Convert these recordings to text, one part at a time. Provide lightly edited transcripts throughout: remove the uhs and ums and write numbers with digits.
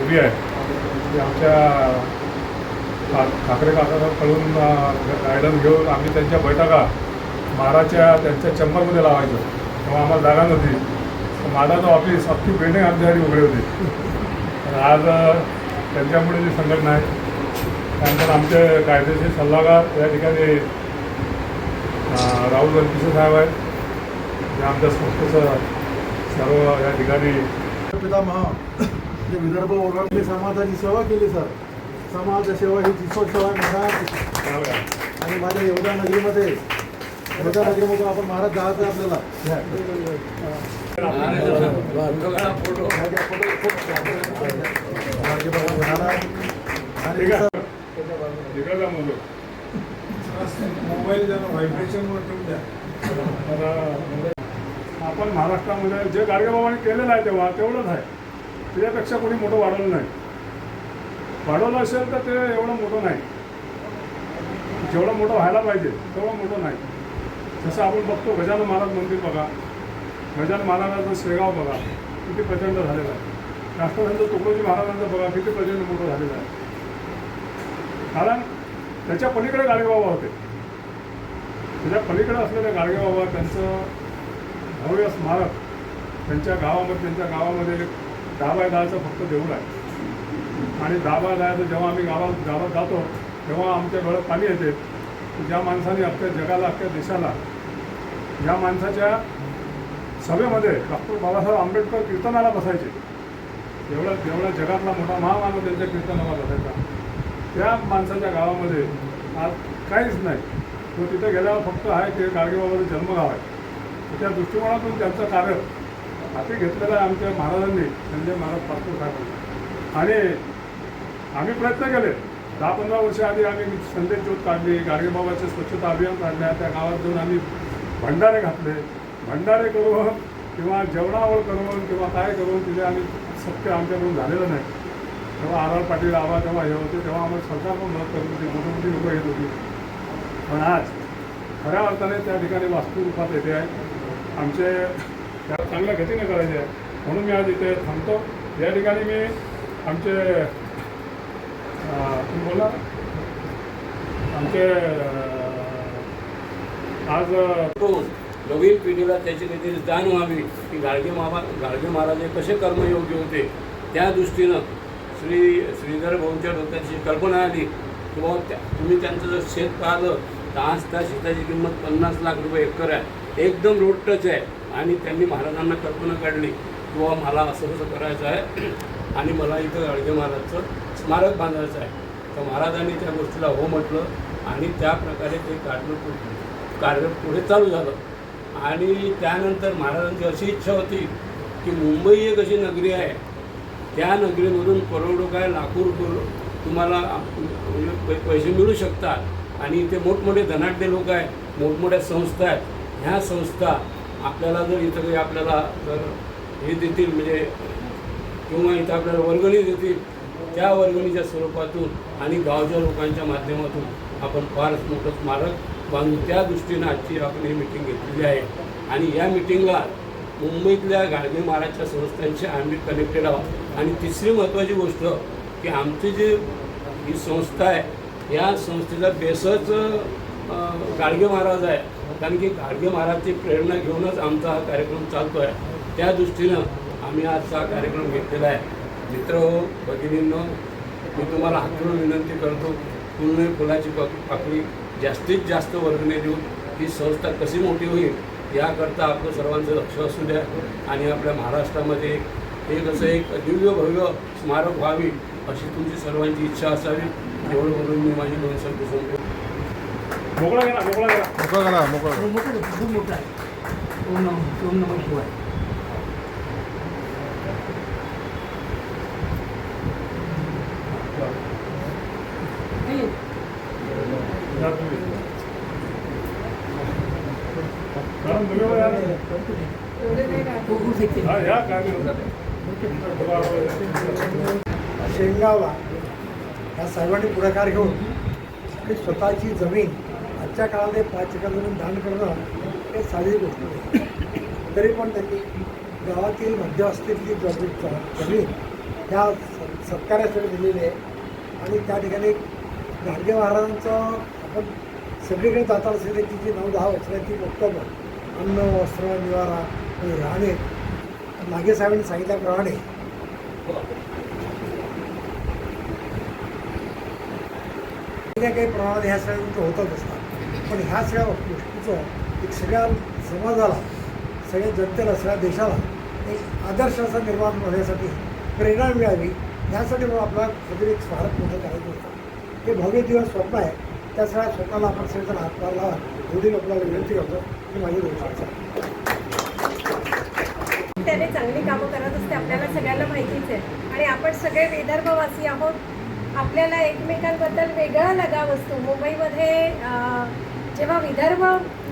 मुलगी आहे ती आमच्या ठाकरे काकाकडून गायडन्स घेऊन आम्ही त्यांच्या बैठका महाराजच्या त्यांच्या चंबरमध्ये लावायचो. तेव्हा आम्हाला जागा नव्हती. महाराजचं ऑफिस अख्खी बिल्डिंग आमच्यासाठी उघडी होती. तर आज त्यांच्यामुळे जी संघटना आहे त्यानंतर आमचे कायदेशीर सल्लागार या ठिकाणी राहुल रणपिसे साहेब आहेत. जे आमच्या संस्थेचं सर्व या ठिकाणी पितामह जे विदर्भ ओरडले समाजाची सेवा केली सर. समाज सेवा ही जिसो सेवा म्हणतात. आणि माझ्या एवढ्या नगरीमध्ये आपण महाराज जायचं आपल्याला. मोबाईल द्या व्हायब्रेशनवर ठेवून द्या. आपण महाराष्ट्रामध्ये जे गाडगेबाबांनी केलेलं आहे तेव्हा तेवढंच आहे. त्याच्यापेक्षा कोणी मोठं वाढवलं नाही. वाढवलं असेल तर ते एवढं मोठं नाही. जेवढं मोठं व्हायला पाहिजे तेवढं मोठं नाही. जसं आपण बघतो गजानन महाराज मंदिर बघा, गजानन महाराजांचं शेगाव बघा किती प्रचंड झालेलं आहे. राष्ट्रसंत तुकडोजी महाराजांचं बघा किती प्रचंड मोठं झालेलं आहे. कारण त्याच्या पलीकडे गाडगेबाबा होते. त्याच्या पलीकडे असलेले गाडगेबाबा त्यांचं भव्य स्मारक त्यांच्या गावामध्ये 10x10चं फक्त देऊळ आहे. आणि 10x10चं जेव्हा आम्ही गावात जातो तेव्हा आमच्या डोळ्यात पाणी येते. ज्या माणसाने अख्ख्या जगाला अख्ख्या देशाला ज्या माणसाच्या सभेमध्ये डॉक्टर बाबासाहेब आंबेडकर कीर्तनाला बसायचे. जेवढा जगातला मोठा महामानव त्यांच्या कीर्तनाला बसायचा. त्या माणसाच्या गावामध्ये आज काहीच नाही. तो तिथे गेल्यावर फक्त आहे ते गाडगेबाबाचं जन्मगाव आहे. त्या दृष्टिकोनातून त्यांचं कार्य हाती घेतलेलं आहे आमच्या महाराजांनी, संजय महाराज पाचपूर साहेब. आणि आम्ही प्रयत्न केले. 10-15 वर्ष आधी आम्ही संदेश ज्योत काढली, गाडगेबाबाचे स्वच्छता अभियान काढल्या. त्या गावात जाऊन आम्ही भंडारे घातले. भंडारे करून किंवा जेवणावळ करून किंवा काय करून तिथे आम्ही सत्य आमच्याकडून झालेलं नाही. तेव्हा आर पाटील आवा तेव्हा हे होते तेव्हा आम्हाला सरकार पण मदत करत होती. मोठी लोकं येत होती. पण आज खऱ्या अर्थाने त्या ठिकाणी वास्तुरूपात येते आहे. आमचे त्या चांगल्या गतीने करायचे आहे. म्हणून मी आज इथे थांबतो. या ठिकाणी मी आमचे तुम्ही बोला आमचे आज नवीन पिढीला त्याची काहीतरी जाण व्हावी की गाडगे महाराज हे कसे कर्मयोगी होते. त्या दृष्टीनं श्रीधर भाऊंच्या डोक्याची कल्पना आली की बाबा तुम्ही त्यांचं जर शेत पाहिलं तर आज त्या शेताची किंमत 50 लाख रुपये एकर आहे. एकदम रोड टच आहे. आणि त्यांनी महाराजांना कल्पना काढली की बाबा मला असं कसं करायचं आहे आणि मला इथं गाडगे महाराजचं स्मारक बांधायचं आहे. तर महाराजांनी त्या गोष्टीला हो म्हटलं आणि त्या प्रकारे ते कार्य पुढे चालू झालं. आणि त्यानंतर महाराजांची अशी इच्छा होती की मुंबई एक अशी नगरी आहे त्या नगरीमधून करोडो काय लाखो रुपये तुम्हाला पैसे मिळू शकतात. आणि इथे मोठमोठे धनाढ्य लोक आहेत, मोठमोठ्या संस्था आहेत. ह्या संस्था आपल्याला जर इथं काही आपल्याला जर हे देतील म्हणजे किंवा इथं आपल्याला वर्गणी देतील त्या वर्गणीच्या स्वरूपातून आणि गावच्या लोकांच्या माध्यमातून आपण फारच मोठं स्मारक बांधू. त्या दृष्टीनं आजची आपण ही मिटिंग घेतलेली आहे. आणि या मिटिंगला मुंबईतल्या गाडगे महाराजच्या संस्थांशी आम्ही कनेक्टेड आहोत. आणि तिसरी महत्त्वाची गोष्ट की आमची जी ही संस्था आहे या संस्थेचा बेसच गाडगे महाराज आहे. कारण की गाडगे महाराजची प्रेरणा घेऊनच आमचा हा कार्यक्रम चालतो आहे. त्या दृष्टीनं आम्ही आजचा कार्यक्रम घेतलेला आहे. मित्र हो, भगिनींनो, मी तुम्हाला हातून विनंती करतो तुम्ही फुलाची पाकळी जास्तीत जास्त वर्गणी देऊन ही संस्था कशी मोठी होईल याकरता आपलं सर्वांचं लक्ष असू द्या. आणि आपल्या महाराष्ट्रामध्ये एक असं एक दिव्य भव्य स्मारक व्हावी अशी तुमची सर्वांची इच्छा असावी. एवढं बोलून मी माझी 2 शब्द सांगतो. मोकळा गेला खूप मोठा आहे. ओम नमः शिवाय. शेंगावला या सर्वांनी पुढाकार घेऊन आपली स्वतःची जमीन आजच्या काळामध्ये 5 एकर जमीन दान करणं हे साधी गोष्ट नाही. तरी पण त्यांनी गावातील मध्यवस्तीतली जमीन ह्या सत्कारासाठी दिलेली आहे. आणि त्या ठिकाणी गाडगे महाराजांचं आपण सगळीकडे जाताना असेल की जी 9-10 वर्षाची वक्तव्य अन्न वस्त्र निवारा आणि राहणे नागे साहेबांनी सांगितल्याप्रमाणे काही प्रमाणात ह्या सगळ्या गोष्टी होतच असतात. पण ह्या सगळ्या गोष्टीचं एक सगळ्या समाजाला, सगळ्या जनतेला, सगळ्या देशाला एक आदर्श असा निर्माण होण्यासाठी प्रेरणा मिळावी यासाठी मग आपला कधी एक स्मारक मोठं करायचं होतं. हे भव्य दिवस स्वप्न आहे. त्या सगळ्या स्वप्नाला आपण सगळेजण हातभार लावा एवढी लोकांना विनंती करतो की माझी दोन त्याने चांगली कामं करत असते आपल्याला सगळ्यांना माहितीच आहे. आणि आपण सगळे विदर्भवासी आहोत. आपल्याला एकमेकांबद्दल वेगळा लगाव असतो. मुंबईमध्ये जेव्हा विदर्भ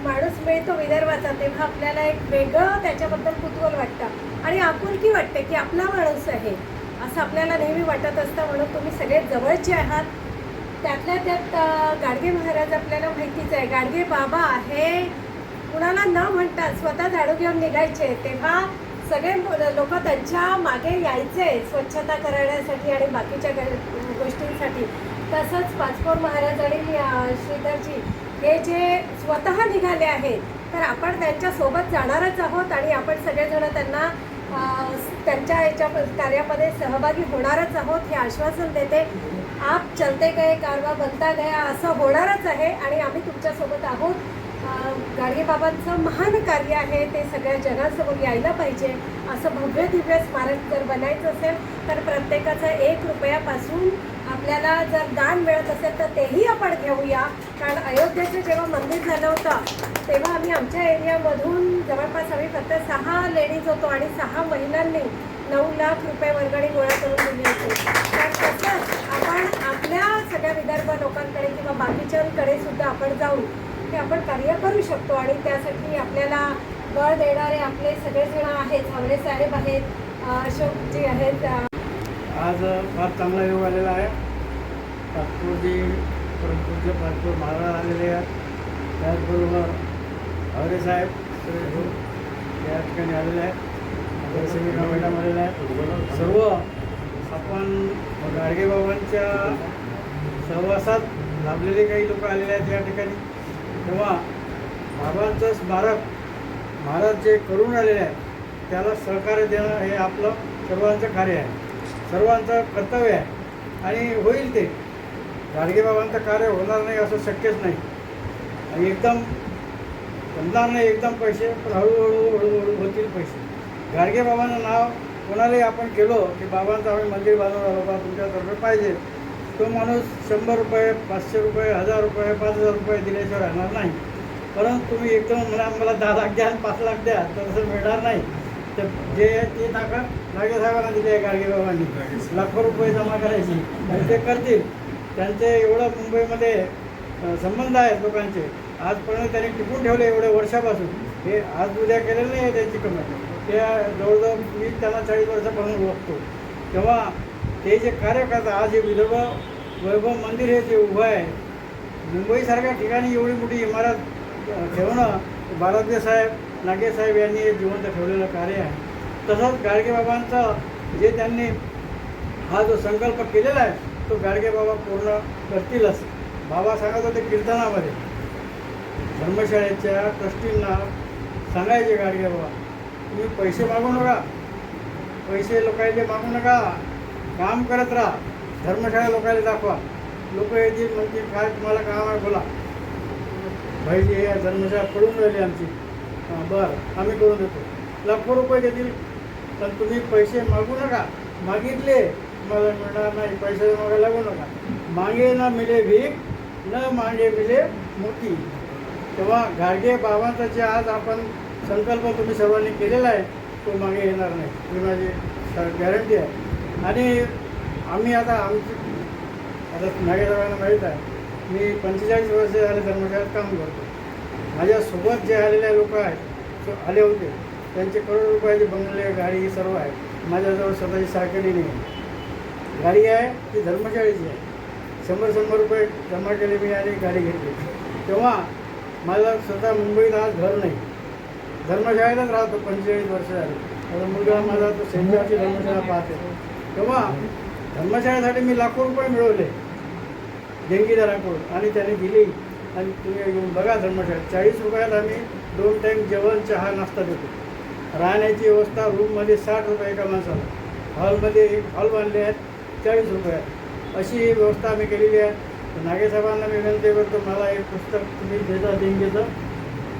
माणूस मिळतो विदर्भाचा तेव्हा आपल्याला एक वेगळं त्याच्याबद्दल कुतूहल वाटतं आणि आपुलकी वाटते की आपला माणूस आहे असं आपल्याला नेहमी वाटत असतं. म्हणून तुम्ही सगळे जवळचे आहात. त्यातल्या त्यात गाडगे महाराज आपल्याला माहितीच आहे. गाडगे बाबा हे कुणाला न म्हणता स्वतः झाडू घेऊन निघायचे. तेव्हा सगळे लोक त्यांच्या मागे यायचे स्वच्छता करण्यासाठी आणि बाकीच्या गोष्टींसाठी. तसंच पाचपोर महाराज आणि श्रीधरजी हे जे स्वतः निघाले आहेत तर आपण त्यांच्यासोबत जाणारच आहोत आणि आपण सगळेजण त्यांना त्यांच्या याच्या कार्यामध्ये सहभागी होणारच आहोत हे आश्वासन देते. आप चलते गए कारवा बनता गया असं होणारच आहे आणि आम्ही तुमच्यासोबत आहोत. गाडगेबाबांचं महान कार्य आहे ते सगळ्या जगासमोर यायला पाहिजे. असं भव्य दिव्य स्मारक जर बनायचं असेल तर प्रत्येकाचा 1 रुपयापासून आपल्याला जर दान मिळत असेल तर तेही आपण घेऊया. कारण अयोध्येचं जेव्हा मंदिर झालं होतं तेव्हा आम्ही आमच्या एरियामधून जवळपास आम्ही फक्त 6 लेडीज होतो आणि 6 महिलांनी 9 लाख रुपये वर्गणी गोळा करून दिली होती. तर तसंच आपण आपल्या सगळ्या विदर्भ लोकांकडे किंवा बाकीच्यांकडे सुद्धा आपण जाऊन हे आपण कार्य करू शकतो. आणि त्यासाठी आपल्याला बळ देणारे आपले सगळेजण आहेत. झावरे साहेब आहेत, अशोकजी आहेत. आज फार चांगला योग आलेला आहे. पाचपूरजी परमपूज्य पाचपूर महाराज आलेले आहेत. त्याचबरोबर हवरे साहेब या ठिकाणी आलेले आहेत. सेमिका मॅडम आलेल्या आहेत. सर्व आपण गाडगेबाबांच्या सहवासात लाभलेले काही लोक आलेले आहेत या ठिकाणी. तेव्हा बाबांचं स्मारक महाराज जे करून आलेले आहेत त्याला सहकार्य देणं हे आपलं सर्वांचं कार्य आहे, सर्वांचं कर्तव्य आहे आणि होईल ते. गाडगेबाबांचं कार्य होणार नाही असं शक्यच नाही आणि एकदम जमणार नाही एकदम पैसे, पण हळूहळू होतील पैसे. गाडगेबाबांचं नाव कोणालाही आपण केलो की बाबांचं आम्ही मंदिर बांधून आलो बा तुमच्यातर्फे पाहिजे, तो माणूस 100 रुपये 500 रुपये 1000 रुपये 5000 रुपये दिल्याशिवाय राहणार नाही. परंतु तुम्ही एकदम म्हणा मला 10 लाख द्या आणि 5 लाख द्या तर तसं मिळणार नाही. तर जे ते ताकद नागे साहेबांना दिली आहे गाडगेबाबांनी लाखो रुपये जमा करायची आणि ते करतील. त्यांचे एवढं मुंबईमध्ये संबंध आहेत लोकांचे आजपर्यंत त्यांनी टिकून ठेवले एवढ्या वर्षापासून. हे आज उद्या केलेलं नाही आहे त्यांची कमाई. ते जवळजवळ मी त्यांना 40 वर्षापासून ओळखतो. तेव्हा ते जे कार्य करतात आज हे विदर्भ वैभव मंदिर हे जे उभं आहे मुंबईसारख्या ठिकाणी एवढी मोठी इमारत ठेवणं बाळासाहेब साहेब नागेसाहेब यांनी हे जिवंत ठेवलेलं कार्य आहे. तसंच गाडगेबाबांचं जे त्यांनी हा जो संकल्प केलेला आहे तो गाडगेबाबा पूर्ण करतीलच. बाबा सांगत होते कीर्तनामध्ये धर्मशाळेच्या ट्रस्टींना सांगायचे गाडगेबाबा तुम्ही पैसे मागू नका, पैसे लोकांचे मागू नका, काम करत राहा, धर्मशाळा लोकांना दाखवा. लोक येतील म्हणजे काय तुम्हाला काम आहे बोला भाईजी हे धर्मशाळा पडून राहिली आमची, बरं आम्ही करून देतो. लाखो रुपये देतील पण तुम्ही पैसे मागू नका. मागितले तुम्हाला मिळणार नाही, पैसे मागायला लागू नका. मागे ना मिले भीक न मागे मिले मोती. तेव्हा गाडगे बाबांचा जे आज आपण संकल्प तुम्ही सर्वांनी केलेला आहे तो मागे येणार नाही ही माझी गॅरंटी आहे. आणि आम्ही आता नागेसाहेबांना माहीत आहे मी 45 वर्ष झाले धर्मशाळेत काम करतो. माझ्यासोबत जे आलेले लोक आहेत आले होते त्यांचे करोड रुपयाचे बंगले गाडी सर्व आहे. माझ्याजवळ स्वतःची सायकली नाही आहे. गाडी आहे ती धर्मशाळेची आहे. 100 रुपये जमा केले मी आणि गाडी घेतली. तेव्हा मला स्वतः मुंबईत आज घर नाही, धर्मशाळेतच राहतो. 45 वर्ष झाली. आता मुलगा माझा तो सेंटरची धर्मशाळा पाहते. तेव्हा धर्मशाळेसाठी मी लाखो रुपये मिळवले देणगीदाराकडून आणि त्याने दिली. आणि तुम्ही येऊन बघा धर्मशाळेत 40 रुपयात आम्ही 2 टाईम जेवण चहा नाश्ता देतो. राहण्याची व्यवस्था रूममध्ये 60 रुपये एका माणसाला. हॉलमध्ये एक हॉल बांधले आहेत 40 रुपयात. अशी ही व्यवस्था आम्ही केलेली आहे. नागे साहेबांना मी विनंती करतो, मला एक पुस्तक तुम्ही देता देणगीचं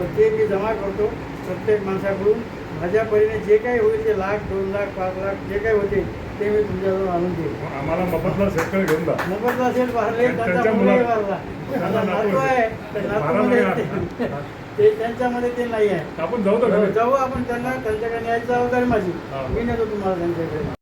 तर ते मी जमा करतो प्रत्येक माणसाकडून. माझ्या परीने जे काही होईल ते 1 लाख 2 लाख 5 लाख जे काही होते ते मी तुमच्याजवळ आणून देईल. आम्हाला मफतला शेतकरी घेऊन जा. मोबदला असेल वारले त्यांचा त्यांच्या मुलगाही मुला- वारला. त्यांना आता नातू नातू आहे तर नातूमध्ये ते त्यांच्यामध्ये ते नाही आहे. आपण जाऊ तर घरी. जाऊ आपण त्यांना त्यांच्याकडे न्यायची जबाबदारी माझी. हा. मी नेतो तुम्हाला त्यांच्याकडे.